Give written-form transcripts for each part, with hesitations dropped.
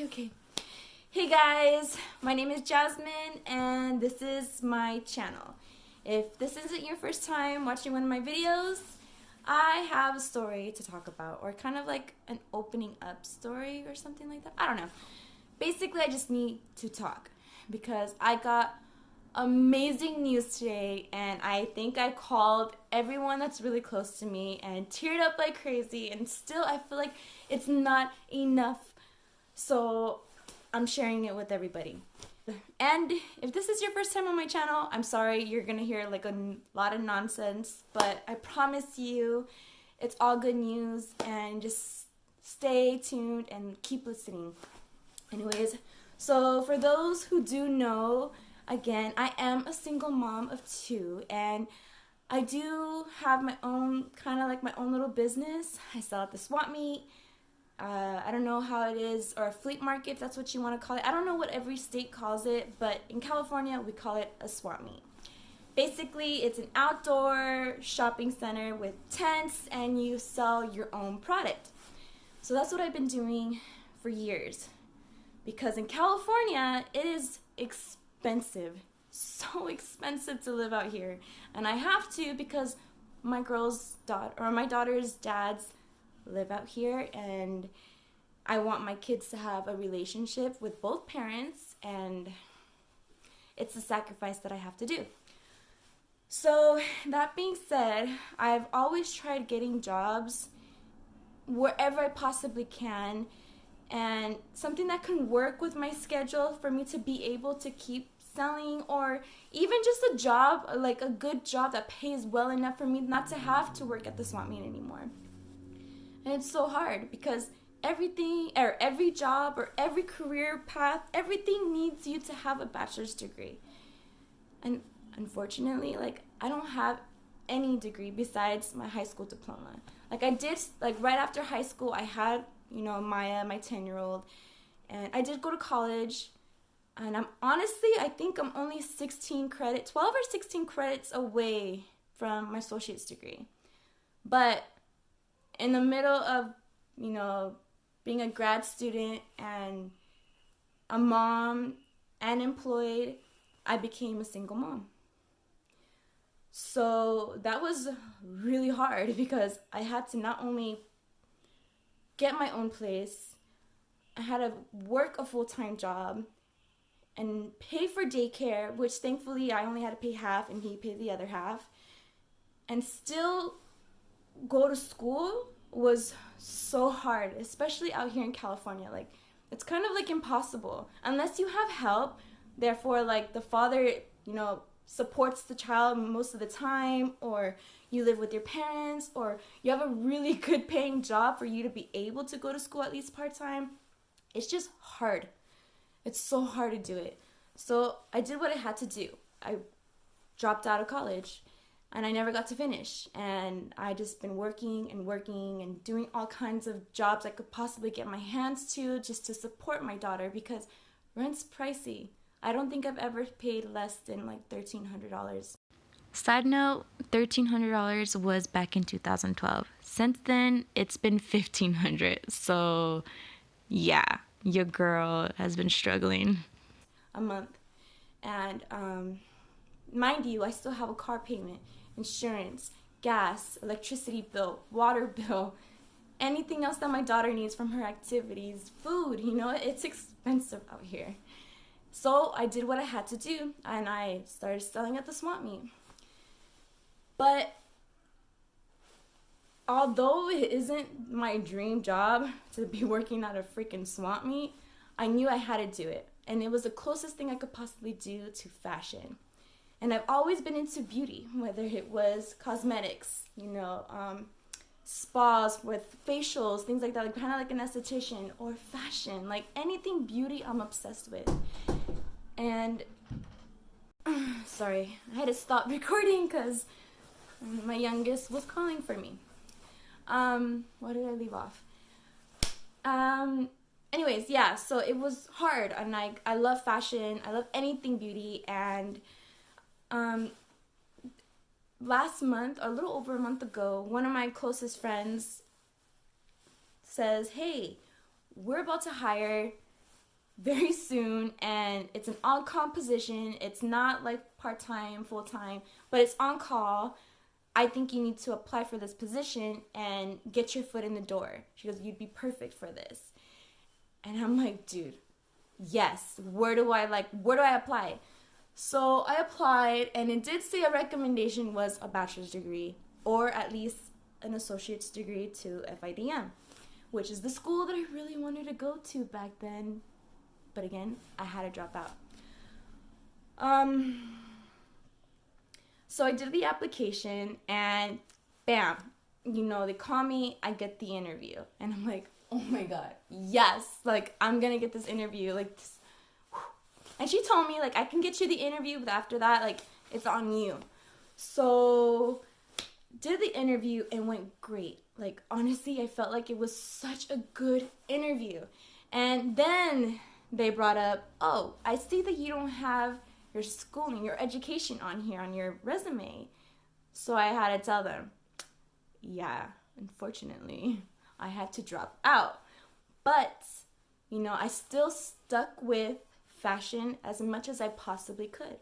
Okay. Hey guys, my name is Jasmine and this is my channel. If this isn't your first time watching one of my videos, I have a story to talk about, or kind of like an opening up story or something like that. I don't know. Basically, I just need to talk because I got amazing news today, and I think I called everyone that's really close to me and teared up like crazy, and still I feel like it's not enough. So I'm sharing it with everybody. And if this is your first time on my channel, I'm sorry, you're gonna hear like a lot of nonsense, but I promise you it's all good news, and just stay tuned and keep listening. Anyways, so for those who do know, again, I am a single mom of 2, and I do have my own, kind of like my own little business. I sell at the swap meet. I don't know how it is, or a flea market, if that's what you want to call it. I don't know what every state calls it, but in California, we call it a swap meet. Basically, it's an outdoor shopping center with tents, and you sell your own product. So that's what I've been doing for years. Because in California, it is expensive. So expensive to live out here. And I have to because my daughter's dads live out here, and I want my kids to have a relationship with both parents, and it's a sacrifice that I have to do. So that being said, I've always tried getting jobs wherever I possibly can, and something that can work with my schedule for me to be able to keep selling, or even just a job, like a good job that pays well enough for me not to have to work at the swap meet anymore. And it's so hard because everything, or every job, or every career path, everything needs you to have a bachelor's degree. And unfortunately, like, I don't have any degree besides my high school diploma. Like, I did, like, right after high school, I had, Maya, my 10-year-old, and I did go to college. And I think I'm only 12 or 16 credits away from my associate's degree. But in the middle of, being a grad student and a mom and employed, I became a single mom. So that was really hard because I had to not only get my own place, I had to work a full-time job and pay for daycare, which thankfully I only had to pay half and he paid the other half, and still go to school was so hard, especially out here in California. Like, it's kind of like impossible unless you have help. Therefore, like, the father, supports the child most of the time, or you live with your parents, or you have a really good paying job for you to be able to go to school at least part-time. It's just hard. It's so hard to do it. So I did what I had to do. I dropped out of college, and I never got to finish. And I just been working and doing all kinds of jobs I could possibly get my hands to just to support my daughter, because rent's pricey. I don't think I've ever paid less than like $1,300. Side note, $1,300 was back in 2012. Since then, it's been $1,500. So yeah, your girl has been struggling. A month. And mind you, I still have a car payment, insurance, gas, electricity bill, water bill, anything else that my daughter needs from her activities, food, it's expensive out here. So I did what I had to do, and I started selling at the swap meet. But although it isn't my dream job to be working at a freaking swap meet, I knew I had to do it. And it was the closest thing I could possibly do to fashion. And I've always been into beauty, whether it was cosmetics, spas with facials, things like that, like kind of like an esthetician, or fashion, like anything beauty I'm obsessed with. And sorry, I had to stop recording because my youngest was calling for me. What did I leave off? Anyways, yeah, so it was hard, and I love fashion, I love anything beauty, and last month, or a little over a month ago, one of my closest friends says, hey, we're about to hire very soon, and it's an on-call position. It's not like part-time, full-time, but it's on-call. I think you need to apply for this position and get your foot in the door. She goes, you'd be perfect for this. And I'm like, dude, yes. Where do I apply? So I applied, and it did say a recommendation was a bachelor's degree or at least an associate's degree to FIDM, which is the school that I really wanted to go to back then. But again, I had to drop out. So I did the application, and bam, they call me, I get the interview. And I'm like, oh my God, yes, like, I'm gonna get this interview, like, this. And she told me, like, I can get you the interview, but after that, like, it's on you. So, did the interview and went great. Like, honestly, I felt like it was such a good interview. And then they brought up, oh, I see that you don't have your schooling, your education on here, on your resume. So I had to tell them, yeah, unfortunately, I had to drop out. But, I still stuck with fashion as much as I possibly could.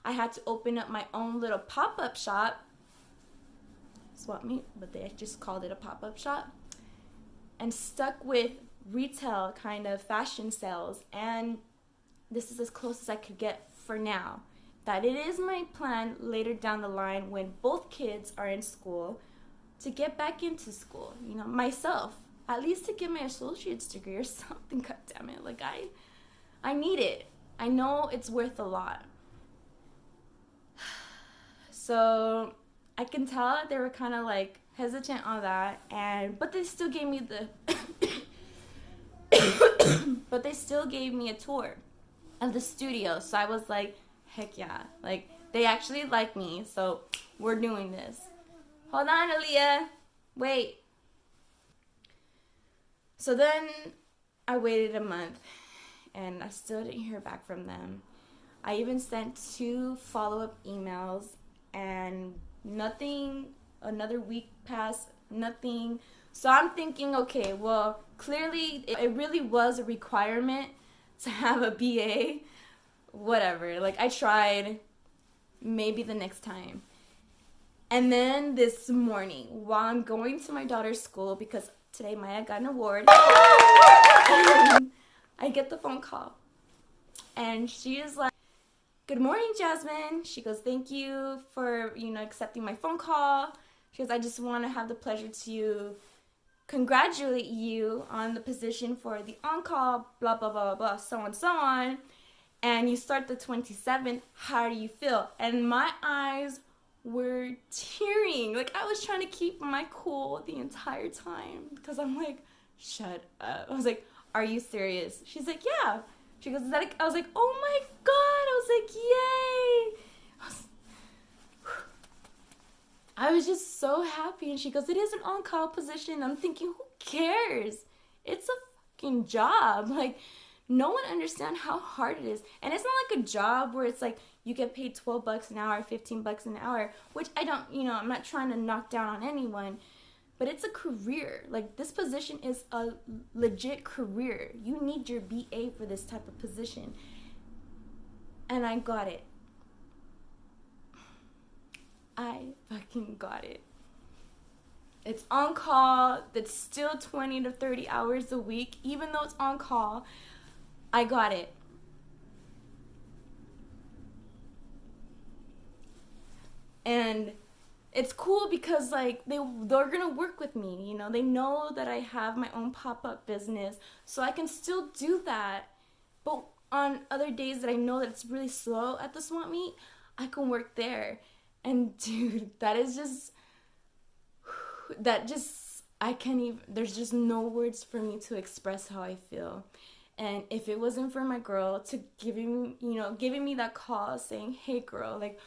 I had to open up my own little pop-up shop, swap meet, but they just called it a pop-up shop, and stuck with retail kind of fashion sales. And this is as close as I could get for now. That it is my plan later down the line when both kids are in school to get back into school, myself, at least to get my associate's degree or something. God damn it, like I need it. I know it's worth a lot. So I can tell that they were kind of like hesitant on that, but they still gave me but they still gave me a tour of the studio. So I was like, heck yeah, like they actually like me, so we're doing this. Hold on, Aaliyah, wait. So then I waited a month, and I still didn't hear back from them. I even sent 2 follow-up emails, and nothing. Another week passed, nothing. So I'm thinking, okay, well, clearly it really was a requirement to have a BA. Whatever, like I tried, maybe the next time. And then this morning, while I'm going to my daughter's school, because today Maya got an award, I get the phone call. And she is like, good morning, Jasmine. She goes, thank you for, accepting my phone call. She goes, I just want to have the pleasure to congratulate you on the position for the on-call, blah, blah, blah, blah, blah, so on, so on. And you start the 27th. How do you feel? And my eyes were tearing. Like, I was trying to keep my cool the entire time because I'm like, shut up. I was like, are you serious? She's like, yeah. She goes, is that I was like, oh my God. I was like, yay. I was just so happy. And she goes, it is an on-call position. I'm thinking, who cares? It's a fucking job. Like, no one understands how hard it is. And it's not like a job where it's like you get paid $12 an hour, $15 an hour, which I don't, I'm not trying to knock down on anyone, but it's a career. Like, this position is a legit career. You need your BA for this type of position. And I got it. I fucking got it. It's on call. That's still 20 to 30 hours a week. Even though it's on call, I got it. And it's cool because, like, they're gonna work with me, They know that I have my own pop-up business, so I can still do that. But on other days that I know that it's really slow at the swap meet, I can work there. And dude, I can't even, there's just no words for me to express how I feel. And if it wasn't for my girl to giving me that call saying, hey girl, like,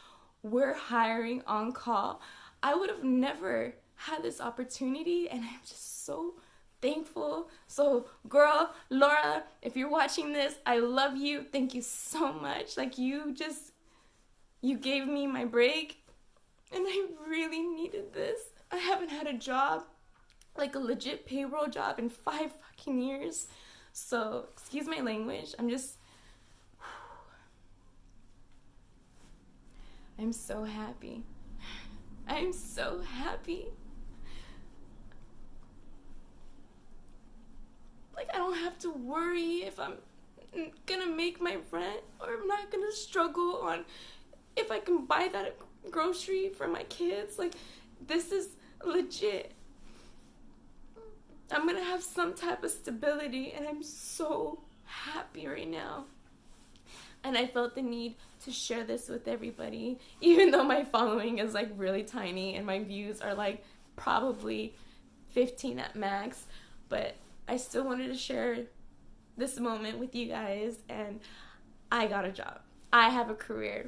we're hiring on call, I would have never had this opportunity. And I'm just so thankful. So girl, Laura, if you're watching this, I love you. Thank you so much. Like, you gave me my break. And I really needed this. I haven't had a job, like a legit payroll job, in 5 fucking years. So, excuse my language. I'm so happy. I'm so happy. Like, I don't have to worry if I'm gonna make my rent, or I'm not gonna struggle on if I can buy that grocery for my kids. Like, this is legit. I'm gonna have some type of stability, and I'm so happy right now. And I felt the need to share this with everybody, even though my following is like really tiny and my views are like probably 15 at max. But I still wanted to share this moment with you guys, and I got a job. I have a career.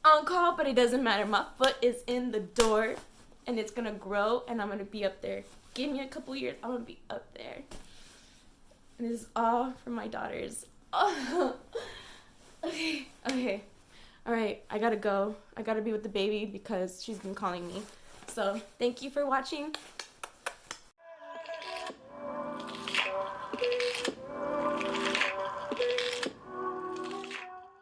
On call, but it doesn't matter. My foot is in the door, and it's gonna grow, and I'm gonna be up there. Give me a couple years, I'm gonna be up there. And this is all for my daughters. Oh. Okay. All right, I gotta go. I gotta be with the baby because she's been calling me. So, thank you for watching.